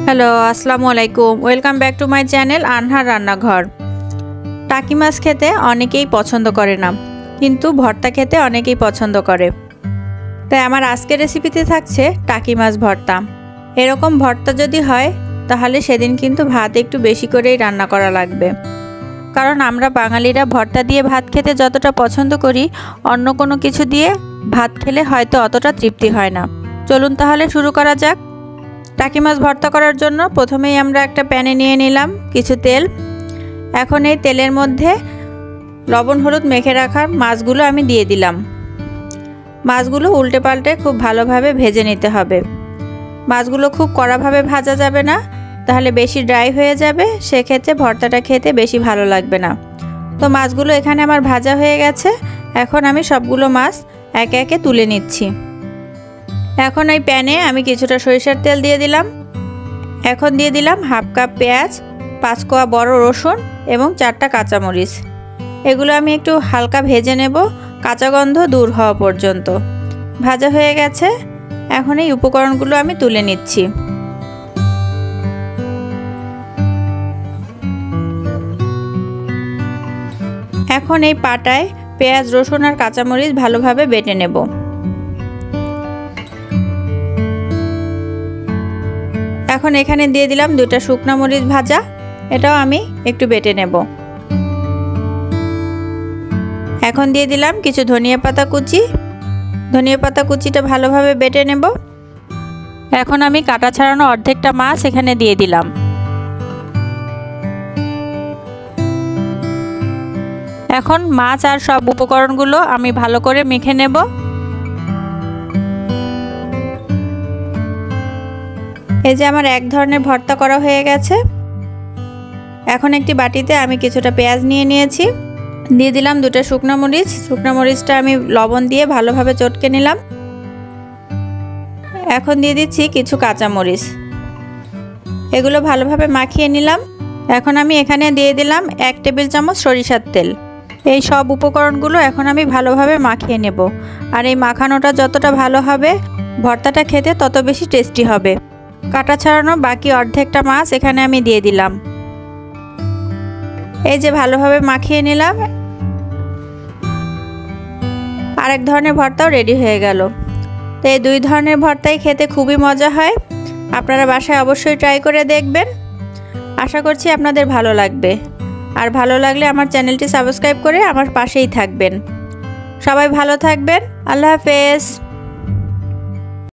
Hello, আসসালামু আলাইকুম। Welcome back to my channel আনহার রান্নাঘর। টাকি মাছ খেতে অনেকেই পছন্দ করে না, কিন্তু ভর্তা খেতে অনেকেই পছন্দ করে। তাই আমার আজকের রেসিপিতে থাকছে টাকি মাছ ভর্তা। এরকম ভর্তা যদি হয় তাহলে সেদিন কিন্তু ভাত একটু বেশি করেই রান্না করা লাগবে, কারণ আমরা বাঙালিরা ভর্তা দিয়ে ভাত খেতে যতটা পছন্দ করি, অন্য কোনো কিছু দিয়ে ভাত খেলে হয়তো অতটা তৃপ্তি হয় না। চলুন তাহলে শুরু করা যাক। টাকি মাছ ভর্তা করার জন্য প্রথমেই আমরা একটা প্যানে নিয়ে নিলাম কিছু তেল। এখন এই তেলের মধ্যে লবণ হলুদ মেখে রাখা মাছগুলো আমি দিয়ে দিলাম। মাছগুলো উল্টে পাল্টে খুব ভালোভাবে ভেজে নিতে হবে। মাছগুলো খুব কড়াভাবে ভাজা যাবে না, তাহলে বেশি ড্রাই হয়ে যাবে, সেক্ষেত্রে ভর্তাটা খেতে বেশি ভালো লাগবে না। তো মাছগুলো এখানে আমার ভাজা হয়ে গেছে। এখন আমি সবগুলো মাছ একে একে তুলে নিচ্ছি। এখন এই প্যানে আমি কিছুটা সরিষার তেল দিয়ে দিলাম। এখন দিয়ে দিলাম হাফ কাপ পেঁয়াজ, 5 কোয়া বড় রসুন এবং 4টা কাঁচামরিচ। এগুলো আমি একটু হালকা ভেজে নেব, কাঁচা গন্ধ দূর হওয়া পর্যন্ত। ভাজা হয়ে গেছে। এখন এই উপকরণগুলো আমি তুলে নিচ্ছি। এখন এই পাটায় পেঁয়াজ রসুন আর কাঁচামরিচ ভালোভাবে বেটে নেব। এখন এখানে দিয়ে দিলাম 2টা শুকনা মরিচ ভাজা, এটাও আমি একটু বেটে নেব। এখন দিয়ে দিলাম কিছু ধনিয়া পাতা কুচি। ধনিয়া পাতা কুচিটা ভালোভাবে বেটে নেব। এখন আমি কাটা ছাড়ানো অর্ধেকটা মাছ এখানে দিয়ে দিলাম। এখন মাছ আর সব উপকরণগুলো আমি ভালো করে মেখে নেব। এই যে আমার এক ধরনের ভর্তা করা হয়ে গেছে। এখন একটি বাটিতে আমি কিছুটা পেঁয়াজ নিয়ে নিয়েছি, দিয়ে দিলাম 2টা শুকনো মরিচ। শুকনো মরিচটা আমি লবণ দিয়ে ভালোভাবে চটকে নিলাম। এখন দিয়ে দিচ্ছি কিছু কাঁচা মরিচ, এগুলো ভালোভাবে মাখিয়ে নিলাম। এখন আমি এখানে দিয়ে দিলাম 1 টেবিল চামচ সরিষার তেল। এই সব উপকরণগুলো এখন আমি ভালোভাবে মাখিয়ে নেব। আর এই মাখানোটা যতটা ভালো হবে, ভর্তাটা খেতে তত বেশি টেস্টি হবে। কাটা ছাড়ানো বাকি অর্ধেকটা মাছ এখানে আমি দিয়ে দিলাম। এই যে ভালোভাবে মাখিয়ে নিলাম। আরেক ধরনের ভর্তাও রেডি হয়ে গেল। তো এই 2 ধরনের ভর্তাই খেতে খুবই মজা হয়। আপনারা বাসায় অবশ্যই ট্রাই করে দেখবেন। আশা করছি আপনাদের ভালো লাগবে। আর ভালো লাগলে আমার চ্যানেলটি সাবস্ক্রাইব করে আমার পাশেই থাকবেন। সবাই ভালো থাকবেন। আল্লাহ হাফেজ।